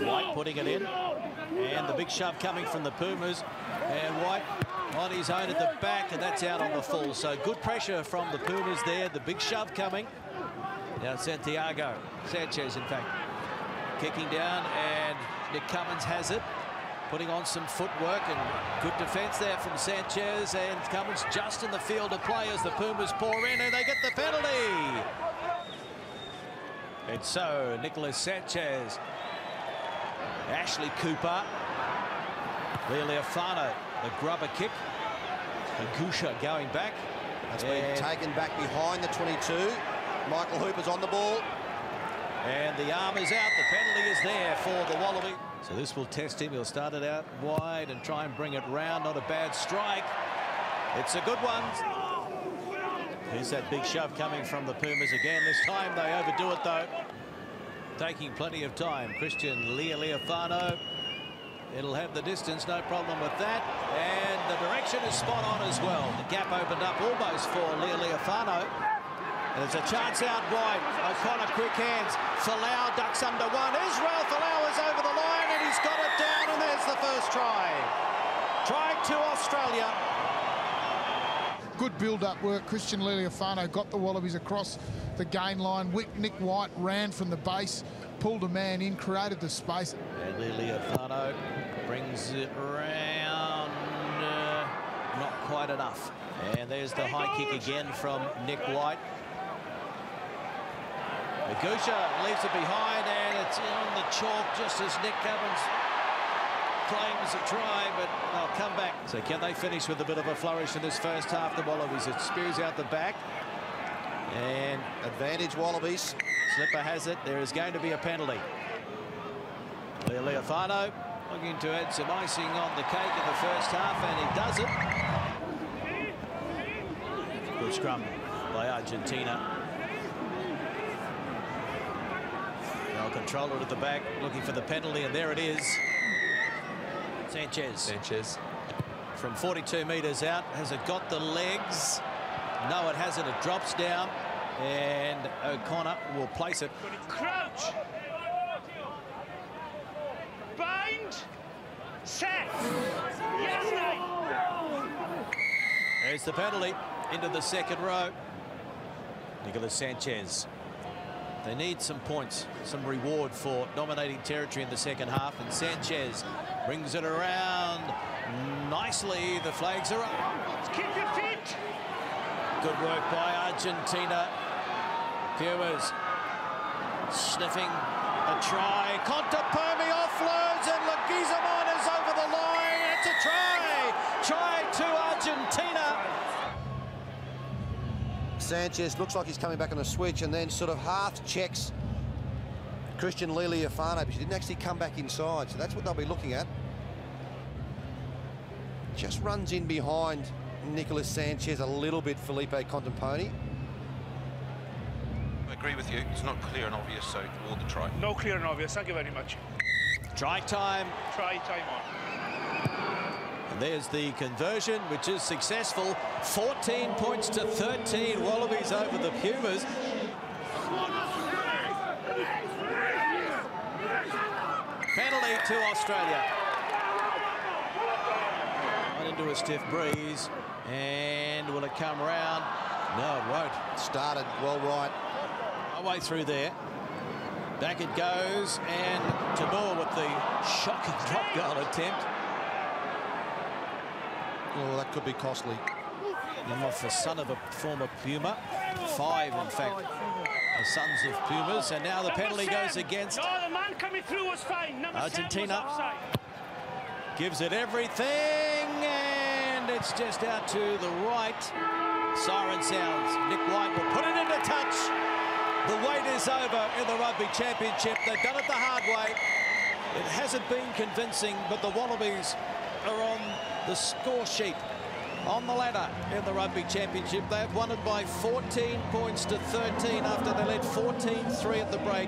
White putting it in. And the big shove coming from the Pumas. And White on his own at the back, and that's out on the full. So good pressure from the Pumas there. The big shove coming. Now Santiago. Sanchez, in fact, kicking down, and Nick Cummins has it. Putting on some footwork, and good defence there from Sanchez, and Cummins just in the field of play as the Pumas pour in, and they get the penalty. And so Nicholas Sanchez, Ashley Cooper, Lealiafano, the grubber kick, Agusha going back. That's been taken back behind the 22. Michael Hooper's on the ball. And the arm is out. The penalty is there for the Wallaby. So this will test him. He'll start it out wide and try and bring it round. Not a bad strike. It's a good one. Here's that big shove coming from the Pumas again. This time they overdo it, though. Taking plenty of time. Christian Lealiafano. It'll have the distance, no problem with that. And the direction is spot on as well. The gap opened up almost for Lealiafano. There's a chance out wide. O'Connor, quick hands. Folau ducks under one. Israel Folau is over the line, and he's got it down, and there's the first try. Try to Australia. Good build-up work. Christian Lealiafano got the Wallabies across the gain line. Nick White ran from the base, pulled a man in, created the space. And Lealiafano brings it round. Not quite enough. And there's the high kick again from Nick White. Agusha leaves it behind, and it's on the chalk just as Nick Cummins claims a try, but they'll come back. So can they finish with a bit of a flourish in this first half? The Wallabies, it spews out the back. And advantage Wallabies. Slipper has it. There is going to be a penalty. Lealiafano looking to add some icing on the cake in the first half, and he does it. Good scrum by Argentina. They'll control it at the back, looking for the penalty, and there it is. Sanchez. From 42 metres out. Has it got the legs? No, it hasn't. It drops down, and O'Connor will place it. Crouch. Bind. Set. Yes, there's the penalty into the second row. Nicholas Sanchez. They need some points, some reward for dominating territory in the second half, and Sanchez brings it around nicely. The flags are up. Keep your feet. Good work by Argentina. Pumas sniffing a try. Contepomi offloads, and Leguizamon is over the line. It's a try. Try to Argentina. Sanchez looks like he's coming back on a switch, and then sort of half checks Christian Lealiafano, but she didn't actually come back inside, so that's what they'll be looking at. Just runs in behind Nicholas Sanchez a little bit, Felipe Contepomi. I agree with you. It's not clear and obvious, so award the try. No clear and obvious. Thank you very much. Try time. Try time on. And there's the conversion, which is successful. 14 points to 13. Wallabies over the Pumas. Penalty to Australia. Right into a stiff breeze. And will it come round? No, it won't. Started well right. Way through there. Back it goes, and Tamur with the shocking drop goal attempt. Oh, that could be costly. And off the son of a former Puma. 5, in fact, the sons of Pumas. And now the penalty goes against the man coming through was fine. Argentina. Gives it everything, and it's just out to the right. Siren sounds. Nick White will put it into touch. The wait is over in the Rugby Championship. They've done it the hard way. It hasn't been convincing, but the Wallabies are on the score sheet, on the ladder in the Rugby Championship. They've won it by 14 points to 13 after they led 14-3 at the break.